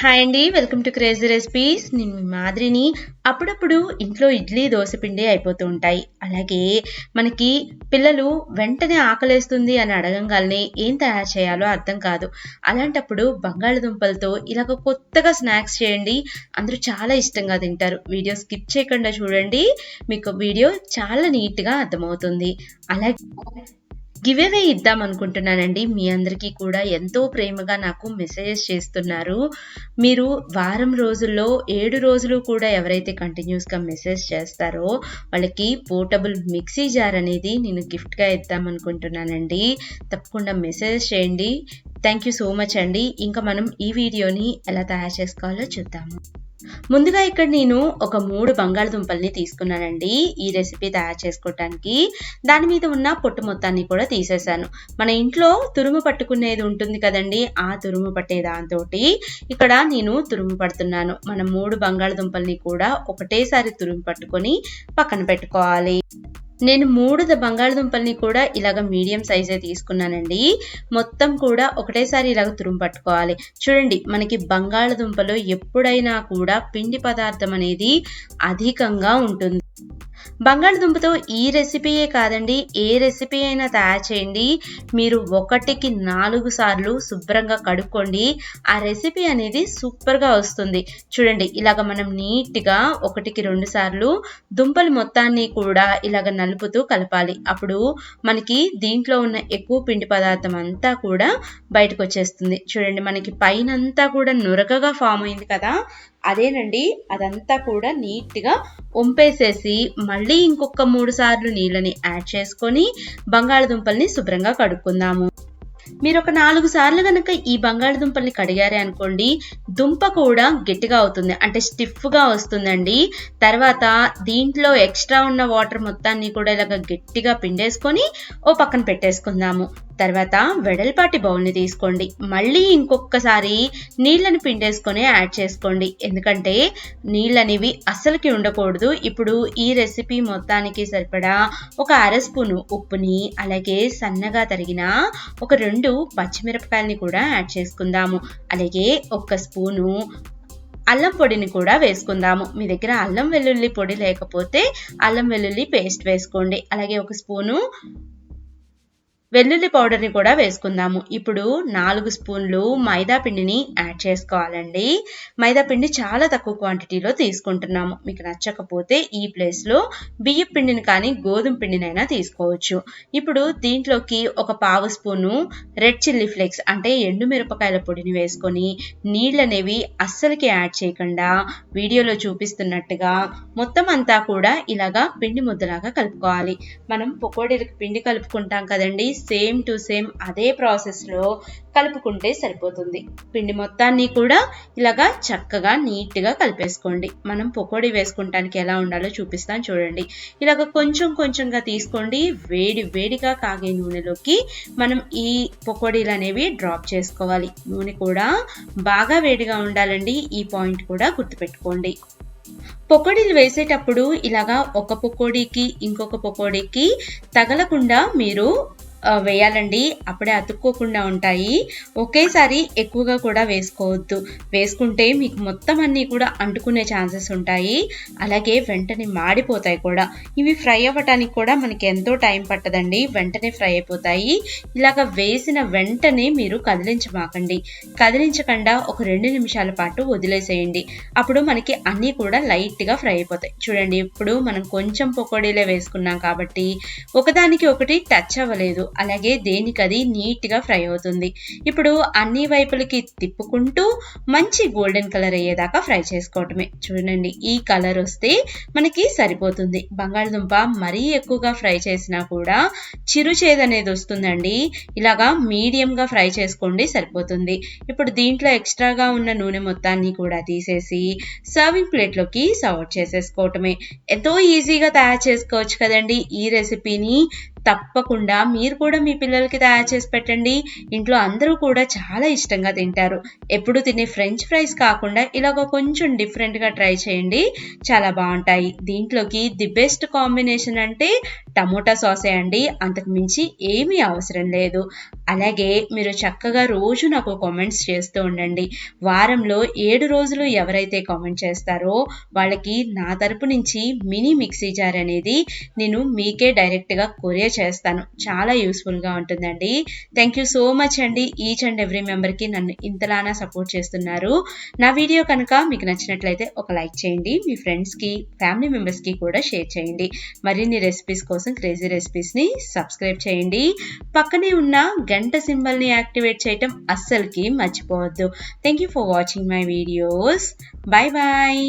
Hi అండి, welcome to crazy recipes. నేను మీ మాదిరిని. అప్పుడప్పుడు ఇంట్లో ఇడ్లీ దోశ పిండి అయిపోతూ ఉంటాయి. అలాగే మనకి పిల్లలు వెంటనే ఆకలేస్తుంది అని అడగంగానే ఏం తయారు చేయాలో అర్థం కాదు. అలాంటప్పుడు బంగాళదుంపలతో ఇలాగ కొత్తగా స్నాక్స్ చేయండి. అందరూ చాలా ఇష్టంగా తింటారు. వీడియో స్కిప్ చేయకుండా చూడండి, మీకు వీడియో చాలా నీట్గా అర్థమవుతుంది. అలాగే గివేవే ఇద్దాం అనుకుంటున్నానండి. మీ అందరికీ కూడా ఎంతో ప్రేమగా నాకు మెసేజెస్ చేస్తున్నారు. మీరు వారం రోజుల్లో 7 రోజులు కూడా ఎవరైతే కంటిన్యూస్గా మెసేజ్ చేస్తారో వాళ్ళకి పోర్టబుల్ మిక్సీ జార్ అనేది నేను గిఫ్ట్గా ఇద్దాం అనుకుంటున్నానండి. తప్పకుండా మెసేజ్ చేయండి. థ్యాంక్ యూ సో మచ్ అండి. ఇంకా మనం ఈ వీడియోని ఎలా తయారు చేసుకోవాలో చూద్దాము. ముందుగా ఇక్కడ నేను ఒక 3 బంగాళదుంపల్ని తీసుకున్నానండి ఈ రెసిపీ తయారు చేసుకోవటానికి. దాని మీద ఉన్న పొట్టు మొత్తాన్ని కూడా తీసేసాను. మన ఇంట్లో తురుము పట్టుకునేది ఉంటుంది కదండి, ఆ తురుము పట్టే దాంతో ఇక్కడ నేను తురుము పడుతున్నాను. మనం 3 బంగాళదుంపల్ని కూడా ఒకటేసారి తురుము పట్టుకొని పక్కన పెట్టుకోవాలి. నేను 3 బంగాళదుంపల్ని కూడా ఇలాగ మీడియం సైజే తీసుకున్నానండి. మొత్తం కూడా ఒకటేసారి ఇలాగ తురుము పట్టుకోవాలి. చూడండి, మనకి బంగాళదుంపలో ఎప్పుడైనా కూడా పిండి పదార్థం అనేది అధికంగా ఉంటుంది. బంగాళదుంపతో ఈ రెసిపీయే కాదండి, ఏ రెసిపీ అయినా తయారు చేయండి. మీరు 1కి 4 సార్లు శుభ్రంగా కడుక్కోండి. ఆ రెసిపీ అనేది సూపర్గా వస్తుంది. చూడండి, ఇలాగ మనం నీట్గా 1కి 2 సార్లు దుంపలు మొత్తాన్ని కూడా ఇలాగ నలుపుతూ కలపాలి. అప్పుడు మనకి దీంట్లో ఉన్న ఎక్కువ పిండి పదార్థం అంతా కూడా బయటకు వచ్చేస్తుంది. చూడండి, మనకి పైన అంతా కూడా నురగగా ఫామ్ అయింది కదా, అదేనండి. అదంతా కూడా నీట్గా వంపేసేసి మళ్ళీ ఇంకొక 3 సార్లు నీళ్ళని యాడ్ చేసుకొని బంగాళదుంపల్ని శుభ్రంగా కడుక్కుందాము. మీరు ఒక 4 సార్లు కనుక ఈ బంగాళదుంపల్ని కడిగారే అనుకోండి, దుంప కూడా గట్టిగా అవుతుంది, అంటే స్టిఫ్గా వస్తుందండి. తర్వాత దీంట్లో ఎక్స్ట్రా ఉన్న వాటర్ మొత్తాన్ని కూడా ఇలాగ గట్టిగా పిండేసుకొని ఓ పక్కన పెట్టేసుకుందాము. తర్వాత వెడల్పాటి బౌల్ని తీసుకోండి. మళ్ళీ ఇంకొకసారి నీళ్ళని పిండేసుకొని యాడ్ చేసుకోండి, ఎందుకంటే నీళ్ళనివి అస్సలకి ఉండకూడదు. ఇప్పుడు ఈ రెసిపీ మొత్తానికి సరిపడా ఒక 1/2 స్పూను ఉప్పుని, అలాగే సన్నగా తరిగిన ఒక 2 పచ్చిమిరపకాయలని కూడా యాడ్ చేసుకుందాము. అలాగే 1 స్పూను అల్లం పొడిని కూడా వేసుకుందాము. మీ దగ్గర అల్లం వెల్లుల్లి పొడి లేకపోతే అల్లం వెల్లుల్లి పేస్ట్ వేసుకోండి. అలాగే 1 స్పూను వెల్లుల్లి పౌడర్ని కూడా వేసుకుందాము. ఇప్పుడు 4 స్పూన్లు మైదా పిండిని యాడ్ చేసుకోవాలండి. మైదా పిండి చాలా తక్కువ క్వాంటిటీలో తీసుకుంటున్నాము. మీకు నచ్చకపోతే ఈ ప్లేస్లో బియ్యం పిండిని కానీ గోధుమ పిండినైనా తీసుకోవచ్చు. ఇప్పుడు దీంట్లోకి ఒక 1/2 స్పూను రెడ్ చిల్లీ ఫ్లేక్స్ అంటే ఎండుమిరపకాయల పొడిని వేసుకొని నీళ్ళనేవి అస్సలకి యాడ్ చేయకుండా వీడియోలో చూపిస్తున్నట్టుగా మొత్తం అంతా కూడా ఇలాగా పిండి ముద్దలాగా కలుపుకోవాలి. మనం పకోడీలకు పిండి కలుపుకుంటాం కదండి, సేమ్ టు సేమ్ అదే ప్రాసెస్లో కలుపుకుంటే సరిపోతుంది. పిండి మొత్తాన్ని కూడా ఇలాగా చక్కగా నీట్గా కలిపేసుకోండి. మనం పకోడీ వేసుకుంటానికి ఎలా ఉండాలో చూపిస్తాను చూడండి. ఇలాగ కొంచెం కొంచెంగా తీసుకోండి. వేడిగా కాగే నూనెలోకి మనం ఈ పకోడీలు అనేవి డ్రాప్ చేసుకోవాలి. నూనె కూడా బాగా వేడిగా ఉండాలండి, ఈ పాయింట్ కూడా గుర్తుపెట్టుకోండి. పకోడీలు వేసేటప్పుడు ఇలాగా ఒక పకోడీకి ఇంకొక పకోడీకి తగలకుండా మీరు వేయాలండి, అప్పుడే అతుక్కోకుండా ఉంటాయి. ఒకేసారి ఎక్కువగా కూడా వేసుకోవద్దు. వేసుకుంటే మీకు మొత్తం అన్నీ కూడా అంటుకునే ఛాన్సెస్ ఉంటాయి. అలాగే వెంటనే మాడిపోతాయి కూడా. ఇవి ఫ్రై అవ్వటానికి కూడా మనకి ఎంతో టైం పట్టదండి, వెంటనే ఫ్రై అయిపోతాయి. ఇలాగ వేసిన వెంటనే మీరు కదిలించమాకండి. కదిలించకుండా ఒక 2 నిమిషాల పాటు వదిలేసేయండి. అప్పుడు మనకి అన్నీ కూడా లైట్గా ఫ్రై అయిపోతాయి. చూడండి, ఇప్పుడు మనం కొంచెం పకోడీలే వేసుకున్నాం కాబట్టి ఒకదానికి ఒకటి టచ్ అవ్వలేదు, అలాగే దేనికది నీట్గా ఫ్రై అవుతుంది. ఇప్పుడు అన్ని వైపులకి తిప్పుకుంటూ మంచి గోల్డెన్ కలర్ అయ్యేదాకా ఫ్రై చేసుకోవటమే. చూడండి, ఈ కలర్ వస్తే మనకి సరిపోతుంది. బంగాళదుంప మరీ ఎక్కువగా ఫ్రై చేసినా కూడా చిరుచేదు అనేది వస్తుందండి. ఇలాగా మీడియంగా ఫ్రై చేసుకోండి, సరిపోతుంది. ఇప్పుడు దీంట్లో ఎక్స్ట్రాగా ఉన్న నూనె మొత్తాన్ని కూడా తీసేసి సర్వింగ్ ప్లేట్లోకి సర్వ్ చేసేసుకోవటమే. ఎంతో ఈజీగా తయారు చేసుకోవచ్చు కదండి ఈ రెసిపీని. తప్పకుండా మీరు కూడా మీ పిల్లలకి తయారు చేసి పెట్టండి. ఇంట్లో అందరూ కూడా చాలా ఇష్టంగా తింటారు. ఎప్పుడు తినే ఫ్రెంచ్ ఫ్రైస్ కాకుండా ఇలాగ కొంచెం డిఫరెంట్గా ట్రై చేయండి, చాలా బాగుంటాయి. దీంట్లోకి ది బెస్ట్ కాంబినేషన్ అంటే టమోటా సాసే అండి, అంతకు మించి ఏమీ అవసరం లేదు. అలాగే మీరు చక్కగా రోజు నాకు కామెంట్స్ చేస్తూ ఉండండి. వారంలో 7 రోజులు ఎవరైతే కామెంట్ చేస్తారో వాళ్ళకి నా తరపు నుంచి మినీ మిక్సీ జార్ అనేది నేను మీకే డైరెక్ట్గా కొరియర్ చేస్తాను. చాలా యూస్ఫుల్గా ఉంటుందండి. థ్యాంక్ యూ సో మచ్ అండి. ఈచ్ అండ్ ఎవ్రీ మెంబర్కి నన్ను ఇంతలానా సపోర్ట్ చేస్తున్నారు. నా వీడియో కనుక మీకు నచ్చినట్లయితే ఒక లైక్ చేయండి, మీ ఫ్రెండ్స్కి ఫ్యామిలీ మెంబర్స్కి కూడా షేర్ చేయండి. మరిన్ని రెసిపీస్ కోసం క్రేజీ రెసిపీస్ని సబ్స్క్రైబ్ చేయండి. పక్కనే ఉన్న గంట సింబల్ని యాక్టివేట్ చేయటం అస్సలకి మర్చిపోవద్దు. Thank you for watching my videos. Bye bye.